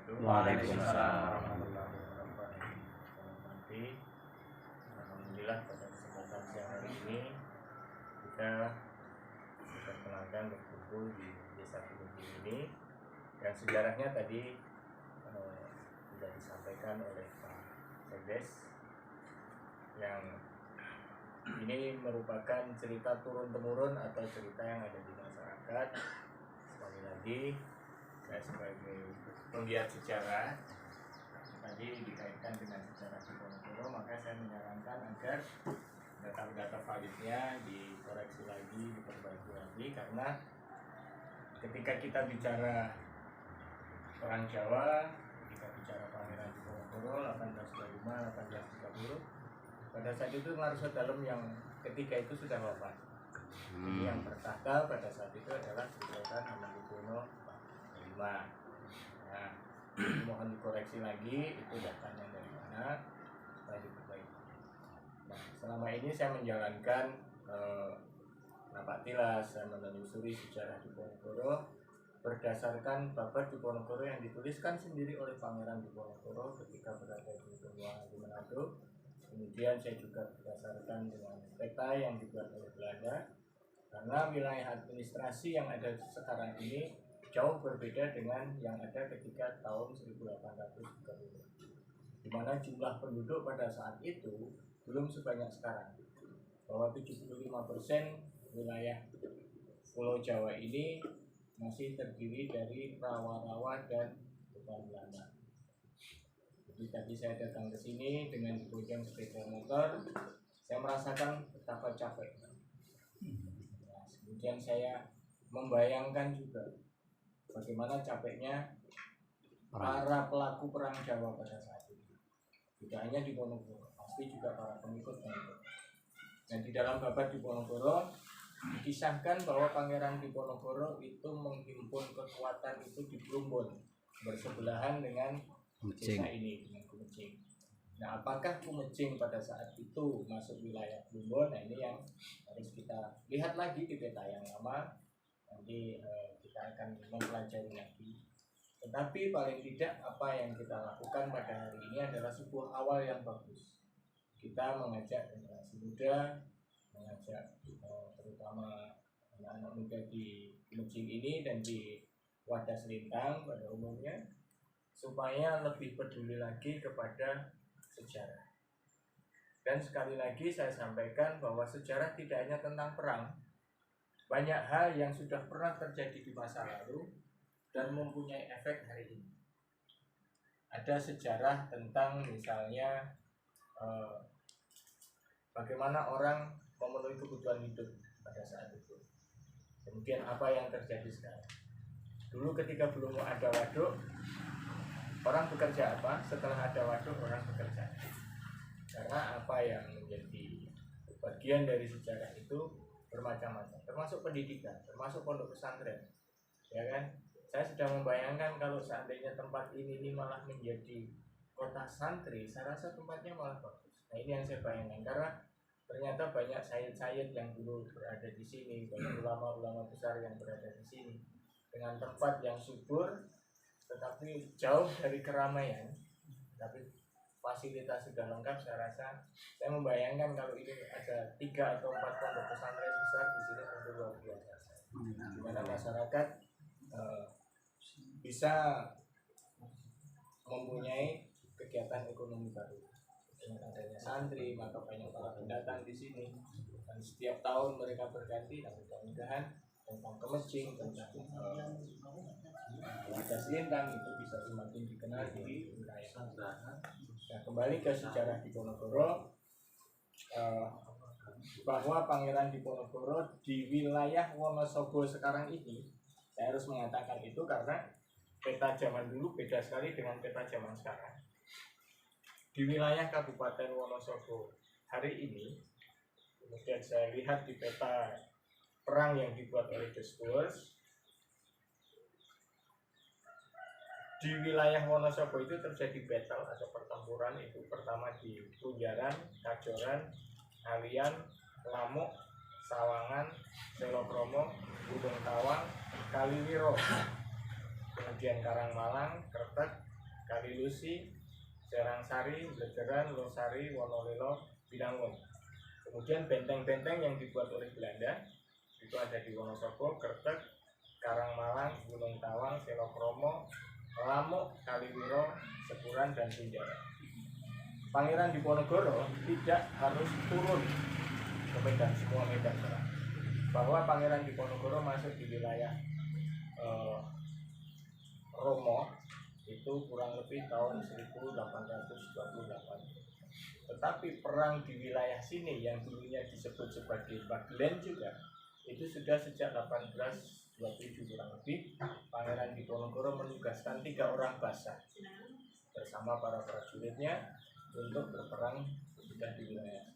Waalaikumsalam warahmatullahi wabarakatuh. Alhamdulillah pada kesempatan siang hari ini kita memperkenalkan berkumpul di Desa Kumucing ini, yang sejarahnya tadi sudah disampaikan oleh Pak Sekdes, yang ini merupakan cerita turun-temurun atau cerita yang ada di masyarakat. Sekali lagi, saya sebagai penggiat sejarah tadi dikaitkan dengan sejarah Diponegoro, maka saya menyarankan agar data-data validnya dikoreksi lagi, diperbaiki lagi, karena ketika kita bicara Perang Jawa, kita bicara Pangeran Diponegoro 1825-1830, pada saat itu Larsa Dalem yang ketiga itu sudah wafat. Jadi yang bertahta pada saat itu adalah Sultan Hamengkubuwono V. Nah, mohon dikoreksi lagi itu datanya dari mana supaya diperbaiki. Nah, selama ini saya menjalankan rapat tilas, saya menelusuri sejarah Diponegoro berdasarkan babat Diponegoro yang dituliskan sendiri oleh Pangeran Diponegoro ketika berada di Benua di Manado. Kemudian saya juga berdasarkan dengan peta yang dibuat oleh Belanda, karena wilayah administrasi yang ada sekarang ini jauh berbeda dengan yang ada ketika tahun 1830, di mana jumlah penduduk pada saat itu belum sebanyak sekarang, bahwa 75% wilayah Pulau Jawa ini masih terdiri dari rawa-rawa dan hutan belanda. Jadi tadi saya datang ke sini dengan digonceng sepeda motor, saya merasakan betapa capeknya. Nah, kemudian saya membayangkan juga bagaimana capeknya para pelaku perang Jawa pada saat itu. Tidak hanya Diponegoro, pasti juga para pengikutnya. Dan di dalam babat Diponegoro dikisahkan bahwa Pangeran Diponegoro itu menghimpun kekuatan itu di Plumbon, bersebelahan dengan desa ini, dengan Kumucing. Nah, apakah Kumucing pada saat itu masuk wilayah Plumbon? Nah, ini yang harus kita lihat lagi di peta yang lama. Nanti kita akan mempelajari lagi. Tetapi paling tidak apa yang kita lakukan pada hari ini adalah sebuah awal yang bagus. Kita mengajak generasi muda, mengajak terutama anak-anak muda di Kumucing ini dan di Wadas Lintang pada umumnya, supaya lebih peduli lagi kepada sejarah. Dan sekali lagi saya sampaikan bahwa sejarah tidak hanya tentang perang. Banyak hal yang sudah pernah terjadi di masa lalu dan mempunyai efek hari ini. Ada sejarah tentang misalnya bagaimana orang memenuhi kebutuhan hidup pada saat itu. Kemudian apa yang terjadi sekarang. Dulu ketika belum ada waduk, orang bekerja apa? Setelah ada waduk, orang bekerja. Karena apa yang menjadi bagian dari sejarah itu bermacam-macam, termasuk pendidikan, termasuk pondok pesantren, ya kan? Saya sudah membayangkan kalau seandainya tempat ini malah menjadi kota santri, saya rasa tempatnya malah bagus. Nah, ini yang saya bayangkan, karena ternyata banyak sayyid-sayyid yang dulu berada di sini, banyak ulama-ulama besar yang berada di sini, dengan tempat yang subur, tetapi jauh dari keramaian, tapi fasilitas sudah lengkap. Saya rasa, saya membayangkan kalau ini ada 3 atau 4 pondok pesantren besar di sini tentu luar biasa, di mana masyarakat bisa mempunyai kegiatan ekonomi baru. Dengan adanya santri, maka banyak para pendatang di sini, dan setiap tahun mereka berganti. Dan mudah-mudahan tentang Kumucing, tentang Wadas Lintang itu bisa semakin dikenal di wilayah kita. Nah, kembali ke sejarah Diponegoro, bahwa Pangeran Diponegoro di wilayah Wonosobo sekarang ini, saya harus mengatakan itu karena peta zaman dulu beda sekali dengan peta zaman sekarang. Di wilayah Kabupaten Wonosobo hari ini, kemudian saya lihat di peta perang yang dibuat oleh The Spurs, di wilayah Wonosobo itu terjadi battle atau pertempuran, itu pertama di Punjaran, Kajoran, Alian, Lamuk, Sawangan, Selokromo, Gunung Tawang, Kaliwiro, kemudian Karangmalang, Kretek, Kalilusi, Serangsari, Blegeran, Losari, Wonolelo, Binangun. Kemudian benteng-benteng yang dibuat oleh Belanda itu ada di Wonosobo, Kertek, Karangmalang, Gunung Tawang, Selokromo, Lamuk, Kaliwiro, Sepuran, dan Pinjara. Pangeran Diponegoro tidak harus turun ke medan semua medan perang. Bahwa Pangeran Diponegoro masuk di wilayah Romo itu kurang lebih tahun 1828. Tetapi perang di wilayah sini yang dulunya disebut sebagai Bagelen juga itu sudah sejak 1827 kurang lebih. Pangeran Diponegoro menugaskan 3 orang basa bersama para prajuritnya untuk berperang sudah di wilayah.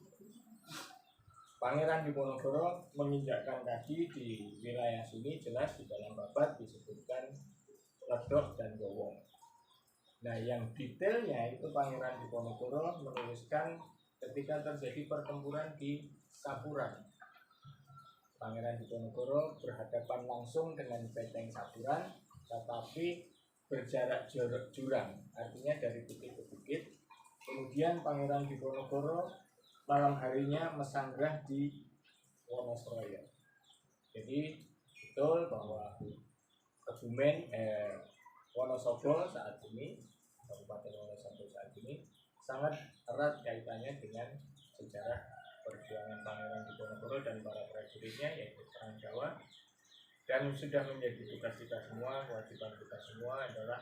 Pangeran Diponegoro menginjakkan kaki di wilayah sini, jelas di dalam babat disebutkan Ledok dan Gowong. Nah, yang detailnya itu Pangeran Diponegoro menuliskan ketika terjadi pertempuran di Sapuran. Pangeran Diponegoro berhadapan langsung dengan benteng Sapuran, tetapi berjarak jurang, artinya dari bukit ke bukit. Kemudian Pangeran Diponegoro malam harinya mesanggah di Wonosroyo. Jadi betul bahwa Kebumen Wonosobo saat ini, Kabupaten Wonosobo saat ini sangat erat kaitannya dengan sejarah perjuangan Pangeran Diponegoro dan para prajuritnya, yaitu Perang Jawa. Dan sudah menjadi tugas kita semua, kewajiban kita semua adalah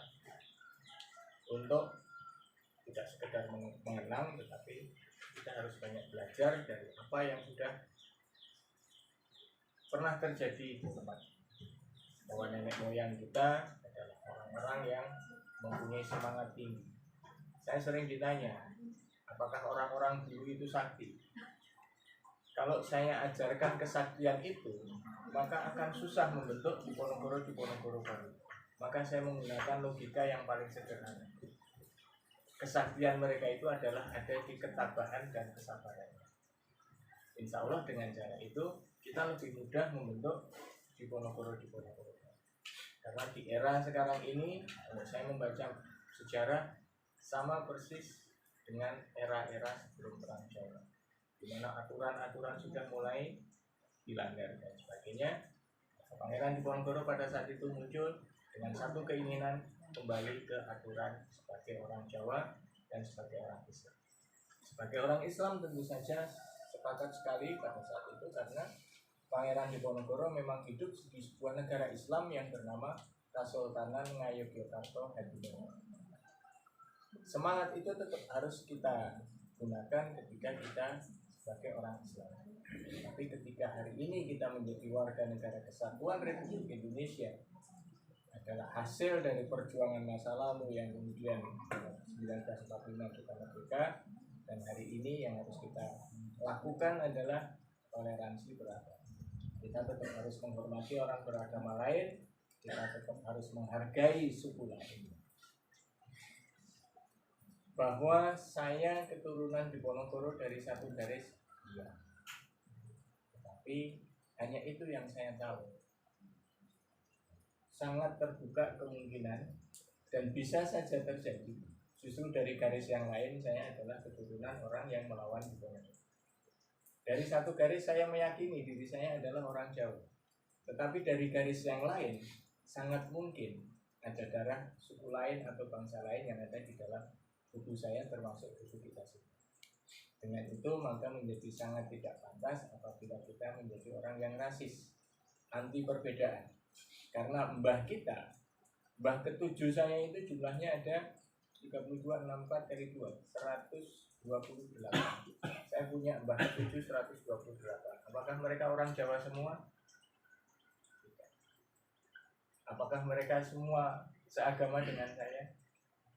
untuk tidak sekedar mengenang, tetapi kita harus banyak belajar dari apa yang sudah pernah terjadi di tempat. Bahwa nenek moyang kita adalah orang-orang yang mempunyai semangat tinggi. Saya sering ditanya, apakah orang-orang dulu itu sakti? Kalau saya ajarkan kesaktian itu, maka akan susah membentuk Diponegoro baru. Maka saya menggunakan logika yang paling sederhana. Kesaktian mereka itu adalah ada di ketabahan dan kesabarannya. Insya Allah dengan cara itu kita lebih mudah membentuk Diponegoro. Karena di era sekarang ini, kalau saya membaca sejarah sama persis dengan era-era sebelum Perang Jawa, di mana aturan-aturan sudah mulai dilanggar dan sebagainya. Pangeran Diponegoro pada saat itu muncul dengan satu keinginan kembali ke aturan sebagai orang Jawa dan sebagai orang Islam. Sebagai orang Islam tentu saja sepakat sekali pada saat itu, karena Pangeran Diponegoro memang hidup di sebuah negara Islam yang bernama Kasultanan Ngayogyakarta Hadiningrat. Semangat itu tetap harus kita gunakan ketika kita sebagai orang Islam. Tapi ketika hari ini kita menjadi warga negara kesatuan Republik Indonesia, adalah hasil dari perjuangan masa lalu yang kemudian 1945 kita merdeka, dan hari ini yang harus kita lakukan adalah toleransi beragama. Kita tetap harus menghormati orang beragama lain, kita tetap harus menghargai suku lain. Bahwa saya keturunan Diponegoro dari satu garis, iya. Tetapi hanya itu yang saya tahu. Sangat terbuka kemungkinan dan bisa saja terjadi justru dari garis yang lain saya adalah keturunan orang yang melawan Diponegoro. Dari satu garis saya meyakini diri saya adalah orang Jawa, tetapi dari garis yang lain sangat mungkin ada darah suku lain atau bangsa lain yang ada di dalam tubuh saya, termasuk tubuh kita sendiri. Dengan itu maka menjadi sangat tidak pantas apabila kita menjadi orang yang rasis, anti perbedaan. Karena mbah kita, mbah ketujuh saya itu jumlahnya ada 3264 kali 2, 128. Saya punya mbah ketujuh 128. Apakah mereka orang Jawa semua? Tidak. Apakah mereka semua seagama dengan saya?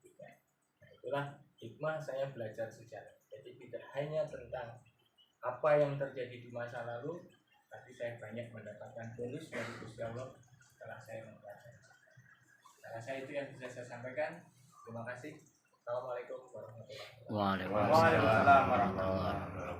Tidak. Nah, itulah hikmah saya belajar sejarah. Jadi tidak hanya tentang apa yang terjadi di masa lalu, tapi saya banyak mendapatkan bonus dari Gusti Allah setelah saya mempelajari. Saya rasa itu yang bisa saya sampaikan. Terima kasih. Assalamualaikum warahmatullahi wabarakatuh. Waalaikumsalam warahmatullahi wabarakatuh.